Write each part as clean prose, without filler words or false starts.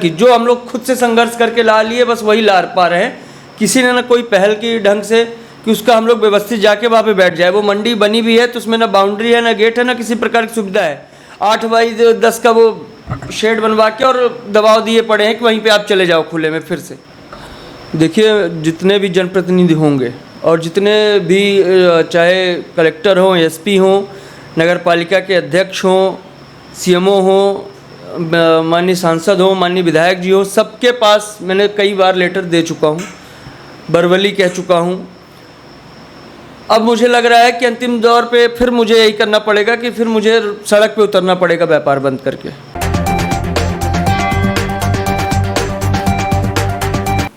कि जो हम लोग खुद से संघर्ष करके ला लिए बस वही ला पा रहे हैं। किसी ने ना कोई पहल की ढंग से कि उसका हम लोग व्यवस्थित जाके वहाँ पे बैठ जाए। वो मंडी बनी भी है तो उसमें ना बाउंड्री है, ना गेट है, ना किसी प्रकार की सुविधा है। 8x10 का वो शेड बनवा के और दबाव दिए पड़े हैं कि वहीं पे आप चले जाओ खुले में। फिर से देखिए, जितने भी जनप्रतिनिधि होंगे और जितने भी चाहे कलेक्टर हों, एसपी हों, नगर पालिका के अध्यक्ष हों, सीएमओ हों, माननीय सांसद हों, माननीय विधायक जी हों, सबके पास मैंने कई बार लेटर दे चुका हूँ, बरवली कह चुका हूँ। अब मुझे लग रहा है कि अंतिम दौर पे फिर मुझे यही करना पड़ेगा कि फिर मुझे सड़क पे उतरना पड़ेगा व्यापार बंद करके।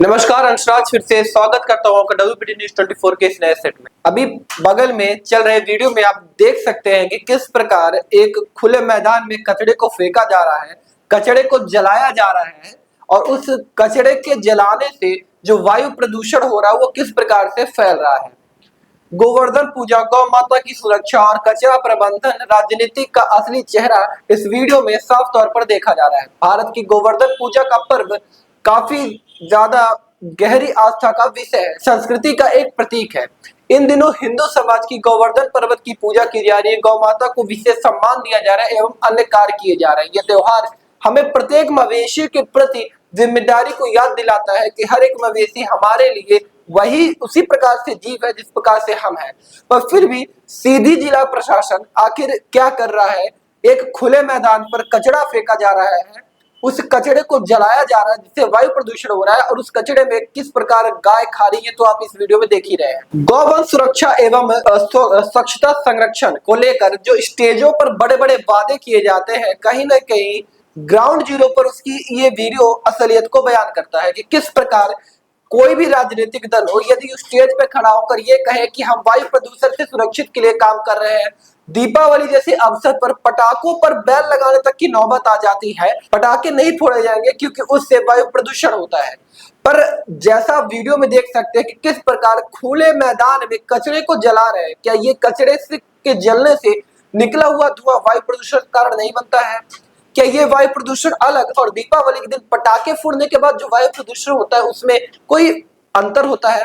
नमस्कार, अंशराज फिर से स्वागत करता हूं आपका WPT न्यूज 24 के इस नए सेट में। अभी बगल में चल रहे वीडियो में आप देख सकते हैं कि किस प्रकार एक खुले मैदान में कचड़े को फेंका जा रहा है, कचड़े को जलाया जा रहा है और उस कचड़े के जलाने से जो वायु प्रदूषण हो रहा है वो किस प्रकार से फैल रहा है। गोवर्धन पूजा, गौ माता की सुरक्षा और कचरा प्रबंधन राजनीति का असली चेहरा इस वीडियो में साफ तौर पर देखा जा रहा है। भारत की गोवर्धन पूजा का पर्व काफी ज्यादा गहरी आस्था का विषय है, संस्कृति का एक प्रतीक है। इन दिनों हिंदू समाज की गोवर्धन पर्वत की पूजा की जा रही है, गौ माता को विशेष सम्मान दिया जा रहा है एवं अन्य कार्य किए जा रहे हैं। यह त्योहार हमें प्रत्येक मवेशी के प्रति जिम्मेदारी को याद दिलाता है कि हर एक मवेशी हमारे लिए वही उसी प्रकार से जीव है जिस प्रकार से हम हैं। पर फिर भी सीधी जिला प्रशासन आखिर क्या कर रहा है? एक खुले मैदान पर कचरा फेंका जा रहा है, उस कचड़े को जलाया जा रहा है जिससे वायु प्रदूषण हो रहा है और उस कचड़े में किस प्रकार गाय खा रही है तो आप इस वीडियो में देख ही रहे हैं। गौवंश सुरक्षा एवं स्वच्छता संरक्षण को लेकर जो स्टेजों पर बड़े बड़े वादे किए जाते हैं, कहीं ना कहीं ग्राउंड जीरो पर उसकी ये वीडियो असलियत को बयान करता है कि किस प्रकार कोई भी राजनीतिक दल हो यदि स्टेज पे खड़ा होकर ये कहे कि हम वायु प्रदूषण से सुरक्षित के लिए काम कर रहे हैं, दीपावली जैसे अवसर पर पटाखों पर बैन लगाने तक की नौबत आ जाती है, पटाखे नहीं फोड़े जाएंगे क्योंकि उससे वायु प्रदूषण होता है। पर जैसा वीडियो में देख सकते हैं कि किस प्रकार खुले मैदान में कचरे को जला रहे हैं, क्या ये कचरे के जलने से निकला हुआ धुआं वायु प्रदूषण का कारण नहीं बनता है? क्या ये वायु प्रदूषण अलग और दीपावली के दिन पटाखे फोड़ने के बाद जो वायु प्रदूषण होता है उसमें कोई अंतर होता है?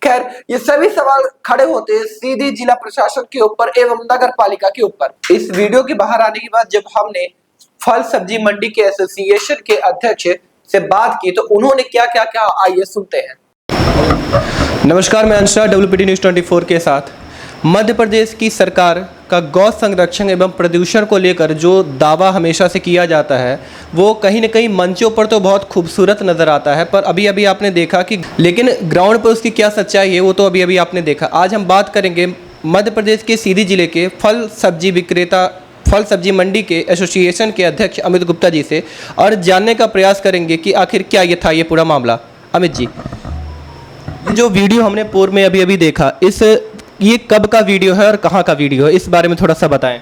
खैर, ये सभी सवाल खड़े होते हैं सीधी जिला प्रशासन के ऊपर एवं नगर पालिका के ऊपर। इस वीडियो के बाहर आने के बाद जब हमने फल सब्जी मंडी के एसोसिएशन के अध्यक्ष से बात की तो उन्होंने क्या क्या कहा, आइए सुनते हैं। नमस्कार, मैं अंशराज WPT न्यूज 24 के साथ। मध्य प्रदेश की सरकार का गौ संरक्षण एवं प्रदूषण को लेकर जो दावा हमेशा से किया जाता है वो कहीं न कहीं मंचों पर तो बहुत खूबसूरत नज़र आता है, पर अभी अभी आपने देखा कि लेकिन ग्राउंड पर उसकी क्या सच्चाई है वो तो अभी अभी आपने देखा। आज हम बात करेंगे मध्य प्रदेश के सीधी जिले के फल सब्जी मंडी के एसोसिएशन के अध्यक्ष अमित गुप्ता जी से और जानने का प्रयास करेंगे कि आखिर क्या ये था ये पूरा मामला। अमित जी, जो वीडियो हमने पूर्व में अभी अभी देखा, ये कब का वीडियो है और कहाँ का वीडियो है, इस बारे में थोड़ा सा बताएं।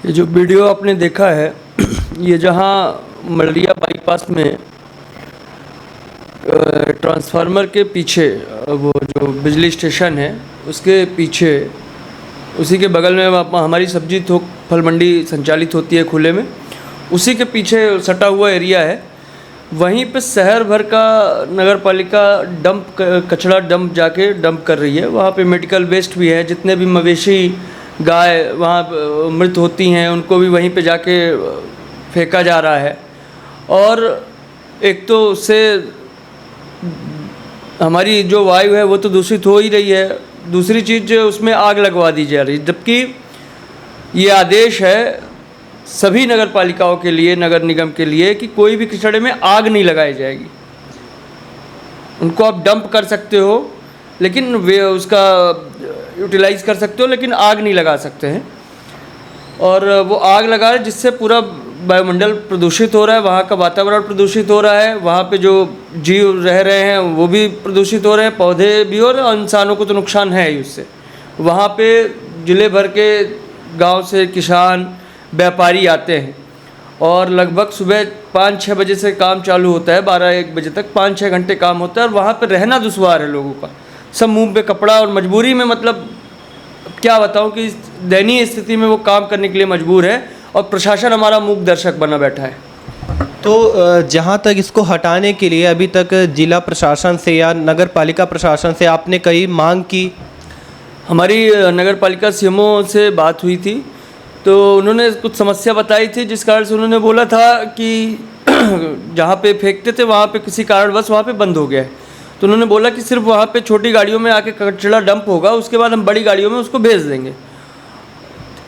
ये जो वीडियो आपने देखा है ये जहाँ मलरिया बाईपास में ट्रांसफार्मर के पीछे वो जो बिजली स्टेशन है उसके पीछे उसी के बगल में हमारी सब्जी थोक फल मंडी संचालित होती है खुले में, उसी के पीछे सटा हुआ एरिया है। वहीं पे शहर भर का नगर पालिका कचरा डंप जाके डंप कर रही है। वहाँ पे मेडिकल वेस्ट भी है, जितने भी मवेशी गाय वहाँ मृत होती हैं उनको भी वहीं पे जाके फेंका जा रहा है। और एक तो उससे हमारी जो वायु है वो तो दूषित हो ही रही है, दूसरी चीज़ उसमें आग लगवा दी जा रही है, जबकि ये आदेश है सभी नगर पालिकाओं के लिए, नगर निगम के लिए कि कोई भी कचड़े में आग नहीं लगाई जाएगी। उनको आप डंप कर सकते हो लेकिन वे उसका यूटिलाइज कर सकते हो लेकिन आग नहीं लगा सकते हैं। और वो आग लगा रहे जिससे पूरा वायुमंडल प्रदूषित हो रहा है, वहाँ का वातावरण प्रदूषित हो रहा है, वहाँ पे जो जीव रह रहे हैं वो भी प्रदूषित हो रहे हैं, पौधे भी हो रहे हैं और इंसानों को तो नुकसान है ही उससे। वहाँ पे जिले भर के गाँव से किसान व्यापारी आते हैं और लगभग सुबह 5-6 बजे से काम चालू होता है, 12-1 बजे तक 5-6 घंटे काम होता है और वहाँ पर रहना दुश्वार है लोगों का। सब मुंह पे कपड़ा और मजबूरी में, मतलब क्या बताऊँ कि दयनीय स्थिति में वो काम करने के लिए मजबूर है और प्रशासन हमारा मूक दर्शक बना बैठा है। तो जहाँ तक इसको हटाने के लिए अभी तक जिला प्रशासन से या नगर पालिका प्रशासन से आपने कई मांग की? हमारी नगर पालिका सीएमओ से बात हुई थी, तो उन्होंने कुछ समस्या बताई थी, जिस कारण से उन्होंने बोला था कि जहाँ पे फेंकते थे वहाँ पे किसी कारणवश वहाँ पे बंद हो गया है। तो उन्होंने बोला कि सिर्फ वहाँ पे छोटी गाड़ियों में आके कचरा डंप होगा, उसके बाद हम बड़ी गाड़ियों में उसको भेज देंगे।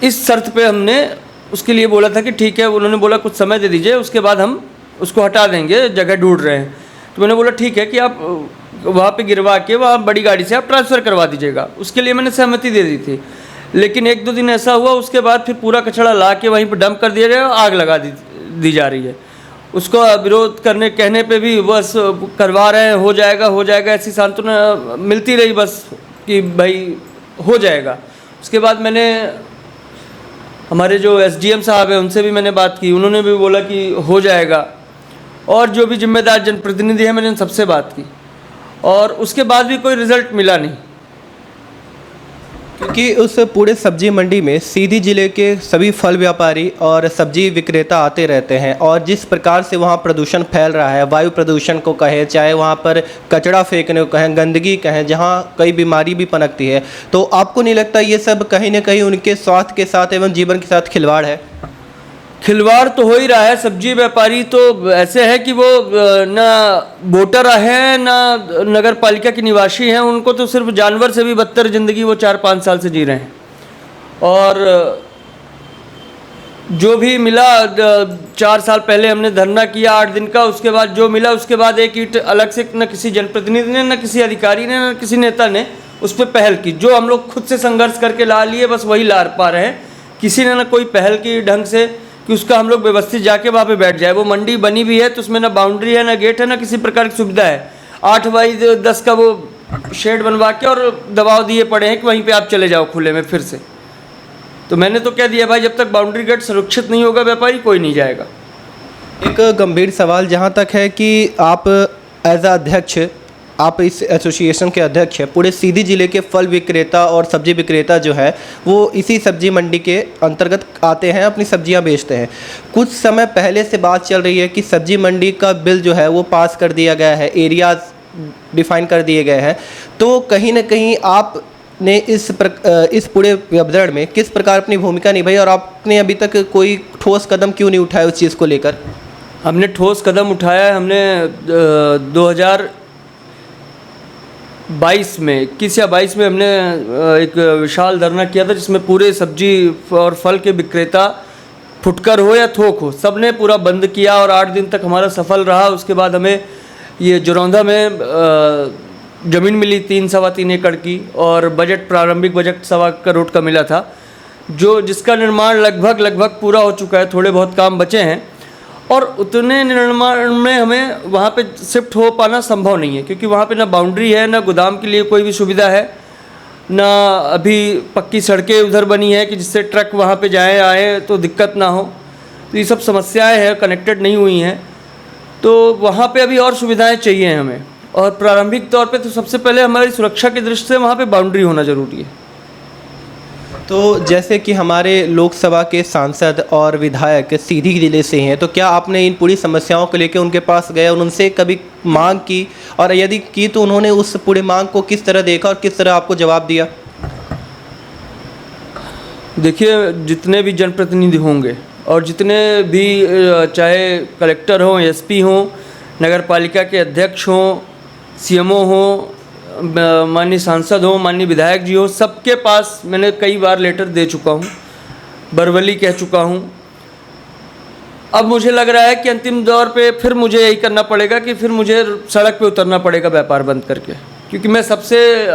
इस शर्त पे हमने उसके लिए बोला था कि ठीक है। उन्होंने बोला कुछ समय दे दीजिए, उसके बाद हम उसको हटा देंगे, जगह ढूंढ रहे हैं। तो मैंने बोला ठीक है कि आप वहाँ पे गिरवा के वहाँ बड़ी गाड़ी से आप ट्रांसफ़र करवा दीजिएगा। उसके लिए मैंने सहमति दे दी थी, लेकिन 1-2 दिन ऐसा हुआ, उसके बाद फिर पूरा कचरा ला के वहीं पर डंप कर दिया गया, आग लगा दी जा रही है। उसको विरोध करने कहने पे भी बस करवा रहे हैं, हो जाएगा ऐसी सांत्वना मिलती रही बस कि भाई हो जाएगा। उसके बाद मैंने हमारे जो एसडीएम साहब हैं उनसे भी मैंने बात की, उन्होंने भी बोला कि हो जाएगा। और जो भी जिम्मेदार जनप्रतिनिधि हैं मैंने उन सबसे बात की, और उसके बाद भी कोई रिज़ल्ट मिला नहीं। क्योंकि उस पूरे सब्जी मंडी में सीधी जिले के सभी फल व्यापारी और सब्जी विक्रेता आते रहते हैं, और जिस प्रकार से वहाँ प्रदूषण फैल रहा है, वायु प्रदूषण को कहें, चाहे वहाँ पर कचरा फेंकने को कहें, गंदगी कहें, जहाँ कई बीमारी भी पनपती है, तो आपको नहीं लगता ये सब कहीं ना कहीं उनके स्वास्थ्य के साथ एवं जीवन के साथ खिलवाड़ है? खिलवाड़ तो हो ही रहा है। सब्जी व्यापारी तो ऐसे है कि वो ना वोटर हैं ना नगर पालिका के निवासी हैं, उनको तो सिर्फ जानवर से भी बदतर ज़िंदगी वो 4-5 साल से जी रहे हैं। और जो भी मिला 4 साल पहले हमने धरना किया 8 दिन का, उसके बाद जो मिला उसके बाद एक ईंट अलग से न किसी जनप्रतिनिधि ने, न किसी अधिकारी ने, न किसी नेता ने उस पर पहल की। जो हम लोग खुद से संघर्ष करके ला लिए बस वही ला पा रहे हैं। किसी ने ना कोई पहल की ढंग से कि उसका हम लोग व्यवस्थित जाके वहाँ पे बैठ जाए। वो मंडी बनी भी है तो उसमें ना बाउंड्री है, ना गेट है, ना किसी प्रकार की सुविधा है। 8x10 का वो शेड बनवा के और दबाव दिए पड़े हैं कि वहीं पे आप चले जाओ खुले में फिर से। तो मैंने तो कह दिया भाई, जब तक बाउंड्री गेट सुरक्षित नहीं होगा व्यापारी कोई नहीं जाएगा। एक गंभीर सवाल जहाँ तक है कि आप एज अध्यक्ष, आप इस एसोसिएशन के अध्यक्ष हैं, पूरे सीधी ज़िले के फल विक्रेता और सब्जी विक्रेता जो है वो इसी सब्जी मंडी के अंतर्गत आते हैं, अपनी सब्जियां बेचते हैं। कुछ समय पहले से बात चल रही है कि सब्जी मंडी का बिल जो है वो पास कर दिया गया है, एरियाज डिफाइन कर दिए गए हैं। तो कहीं ना कहीं आपने इस पूरे व्यवधान में किस प्रकार अपनी भूमिका निभाई, और आपने अभी तक कोई ठोस कदम क्यों नहीं उठाया उस चीज़ को लेकर? हमने ठोस कदम उठाया है। हमने 2022 में 21 या 22 में हमने एक विशाल धरना किया था, जिसमें पूरे सब्जी और फल के विक्रेता, फुटकर हो या थोक हो, सब ने पूरा बंद किया और 8 दिन तक हमारा सफल रहा। उसके बाद हमें ये जरौंधा में ज़मीन मिली 3-3.25 एकड़ की, और बजट, प्रारंभिक बजट 1.25 करोड़ का मिला था, जिसका निर्माण लगभग पूरा हो चुका है। थोड़े बहुत काम बचे हैं, और उतने निर्माण में हमें वहाँ पे शिफ्ट हो पाना संभव नहीं है, क्योंकि वहाँ पे ना बाउंड्री है, ना गोदाम के लिए कोई भी सुविधा है, ना अभी पक्की सड़कें उधर बनी है कि जिससे ट्रक वहाँ पे जाए आए तो दिक्कत ना हो। तो ये सब समस्याएं हैं, कनेक्टेड नहीं हुई हैं। तो वहाँ पे अभी और सुविधाएं चाहिए हमें, और प्रारंभिक तौर पे तो सबसे पहले हमारी सुरक्षा की दृष्टि से वहाँ पे बाउंड्री होना ज़रूरी है। तो जैसे कि हमारे लोकसभा के सांसद और विधायक सीधी जिले से हैं, तो क्या आपने इन पूरी समस्याओं को लेकर उनके पास गए और उनसे कभी मांग की, और यदि की तो उन्होंने उस पूरे मांग को किस तरह देखा और किस तरह आपको जवाब दिया? देखिए, जितने भी जनप्रतिनिधि होंगे और जितने भी चाहे कलेक्टर हों, एसपी हों, नगर पालिका के अध्यक्ष हों, सीएमओ हों, माननीय सांसद हों, माननीय विधायक जी हों, सबके पास मैंने कई बार लेटर दे चुका हूँ, बरवली कह चुका हूँ। अब मुझे लग रहा है कि अंतिम दौर पे फिर मुझे यही करना पड़ेगा कि फिर मुझे सड़क पे उतरना पड़ेगा व्यापार बंद करके, क्योंकि मैं सबसे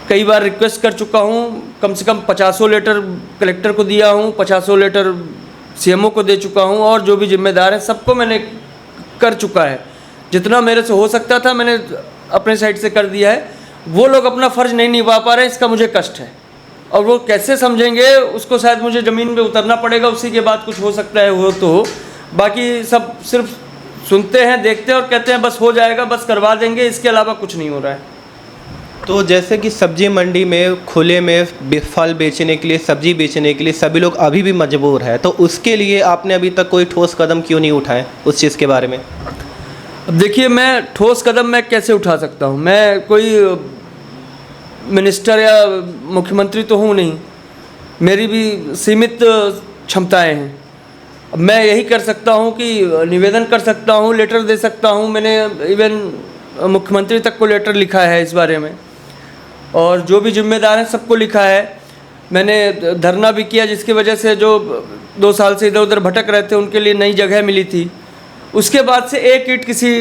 कई बार रिक्वेस्ट कर चुका हूँ। कम से कम 50 लेटर कलेक्टर को दिया हूँ, 50 लेटर सीएमओ को दे चुका हूँ, और जो भी जिम्मेदार हैं सबको मैंने कर चुका है। जितना मेरे से हो सकता था मैंने अपने साइड से कर दिया है। वो लोग अपना फ़र्ज़ नहीं निभा पा रहे हैं, इसका मुझे कष्ट है, और वो कैसे समझेंगे उसको शायद मुझे ज़मीन पे उतरना पड़ेगा, उसी के बाद कुछ हो सकता है हो तो। बाकी सब सिर्फ सुनते हैं, देखते हैं और कहते हैं बस हो जाएगा, बस करवा देंगे, इसके अलावा कुछ नहीं हो रहा है। तो जैसे कि सब्जी मंडी में खुले में फल बेचने के लिए, सब्जी बेचने के लिए सभी लोग अभी भी मजबूर है, तो उसके लिए आपने अभी तक कोई ठोस कदम क्यों नहीं उठाए उस चीज़ के बारे में? अब देखिए, मैं ठोस कदम मैं कैसे उठा सकता हूँ? मैं कोई मिनिस्टर या मुख्यमंत्री तो हूँ नहीं, मेरी भी सीमित क्षमताएं हैं। अब मैं यही कर सकता हूँ कि निवेदन कर सकता हूँ, लेटर दे सकता हूँ। मैंने इवन मुख्यमंत्री तक को लेटर लिखा है इस बारे में, और जो भी जिम्मेदार हैं सबको लिखा है। मैंने धरना भी किया, जिसकी वजह से जो 2 साल से इधर उधर भटक रहे थे उनके लिए नई जगह मिली थी। उसके बाद से एक ईंट किसी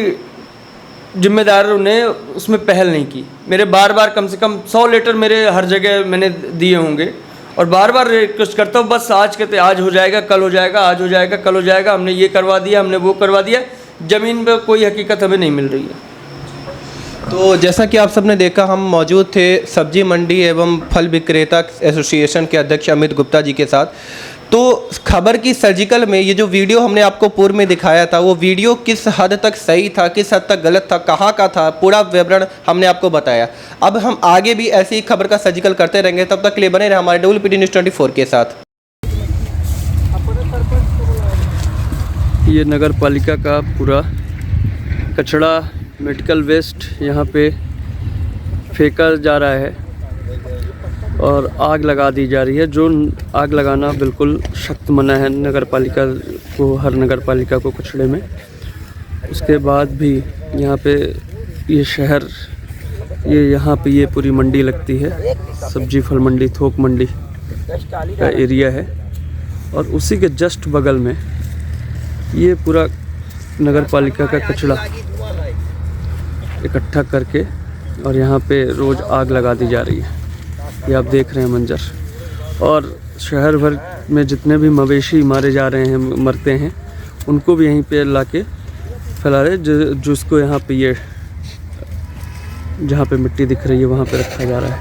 जिम्मेदारों ने उसमें पहल नहीं की। मेरे बार बार कम से कम 100 लेटर मेरे हर जगह मैंने दिए होंगे, और बार बार रिक्वेस्ट करता हूँ, बस आज कहते आज हो जाएगा, कल हो जाएगा, आज हो जाएगा, कल हो जाएगा, हमने ये करवा दिया, हमने वो करवा दिया। ज़मीन पर कोई हकीकत हमें नहीं मिल रही है। तो जैसा कि आप सबने देखा, हम मौजूद थे सब्जी मंडी एवं फल विक्रेता एसोसिएशन के अध्यक्ष अमित गुप्ता जी के साथ। तो खबर की सर्जिकल में ये जो वीडियो हमने आपको पूर्व में दिखाया था, वो वीडियो किस हद तक सही था, किस हद तक गलत था, कहाँ का था, पूरा विवरण हमने आपको बताया। अब हम आगे भी ऐसी ही खबर का सर्जिकल करते रहेंगे। तब तक के लिए बने रहे हमारे WPD News 24 के साथ। ये नगर पालिका का पूरा कचरा, मेडिकल वेस्ट यहाँ पे फेंका जा रहा है और आग लगा दी जा रही है, जो आग लगाना बिल्कुल सख्त मना है नगर पालिका को, हर नगर पालिका को कचड़े में। उसके बाद भी यहाँ पे ये शहर, ये यहाँ पे ये पूरी मंडी लगती है, सब्जी फल मंडी, थोक मंडी का एरिया है, और उसी के जस्ट बगल में ये पूरा नगर पालिका का कचड़ा इकट्ठा करके और यहाँ पे रोज़ आग लगा दी जा रही है। ये आप देख रहे हैं मंजर। और शहर भर में जितने भी मवेशी मारे जा रहे हैं, मरते हैं, उनको भी यहीं पे लाके फैला रहे, जिसको यहाँ पे ये जहाँ पे मिट्टी दिख रही है वहाँ पे रखा जा रहा है।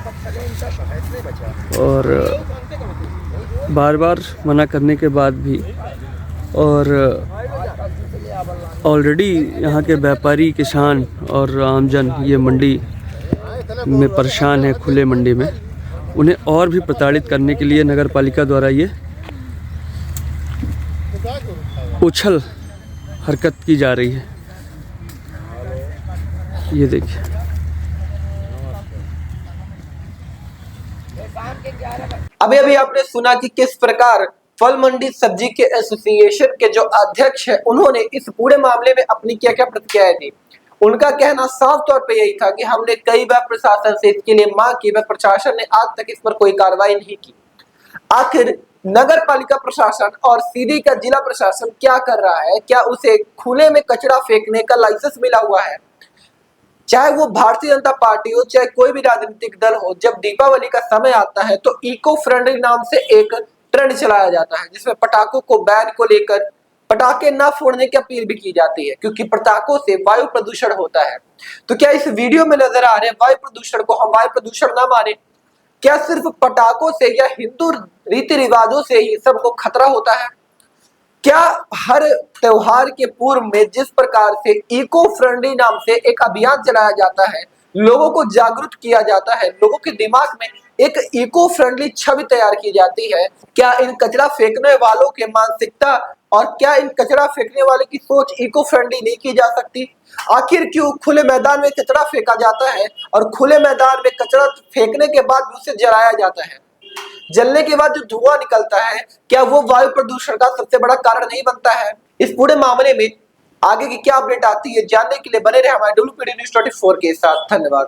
और बार बार मना करने के बाद भी, और ऑलरेडी यहाँ के व्यापारी, किसान और आमजन ये मंडी में परेशान है, खुले मंडी में, उन्हें और भी प्रताड़ित करने के लिए नगर पालिका द्वारा ये उछल हरकत की जा रही है। ये देखिए, अभी अभी आपने सुना कि किस प्रकार फल मंडी सब्जी के एसोसिएशन के जो अध्यक्ष है, उन्होंने इस पूरे मामले में अपनी क्या क्या प्रतिक्रियाएं दी। उनका कहना साफ तौर पे यही था कि हमने कई बार प्रशासन से इसके लिए मांग की, वह प्रशासन ने आज तक इस पर कोई कार्रवाई नहीं की। आखिर नगर पालिका प्रशासन और सीधी का जिला प्रशासन क्या कर रहा है? क्या उसे खुले में कचरा फेंकने का लाइसेंस मिला हुआ है? चाहे वो भारतीय जनता पार्टी हो, चाहे कोई भी राजनीतिक दल हो, जब दीपावली का समय आता है तो इको फ्रेंडली नाम से एक ट्रेंड चलाया जाता है, जिसमें पटाखों को बैन को लेकर पटाखे ना फोड़ने की अपील भी की जाती है, क्योंकि पटाखों से वायु प्रदूषण होता है। तो क्या इस वीडियो में नजर आ रहे वायु प्रदूषण को हम वायु प्रदूषण ना माने? क्या सिर्फ पटाखों से या हिंदू रीति रिवाजों से ही सबको खतरा होता है? क्या हर त्योहार के पूर्व में जिस प्रकार से इको फ्रेंडली नाम से एक अभियान चलाया जाता है, लोगों को जागरूक किया जाता है, लोगों के दिमाग में एक इको फ्रेंडली छवि तैयार की जाती है, क्या इन कचरा फेंकने वालों के मानसिकता और क्या इन कचरा फेंकने वाले की सोच इको फ्रेंडली नहीं की जा सकती? आखिर क्यों खुले मैदान में कचरा फेंका जाता है और खुले मैदान में कचरा फेंकने के बाद उसे जलाया जाता है? जलने के बाद जो धुआं निकलता है, क्या वो वायु प्रदूषण का सबसे बड़ा कारण नहीं बनता है? इस पूरे मामले में आगे की क्या अपडेट आती है, जानने के लिए बने रहे हमारे WPD News 24 के साथ। धन्यवाद।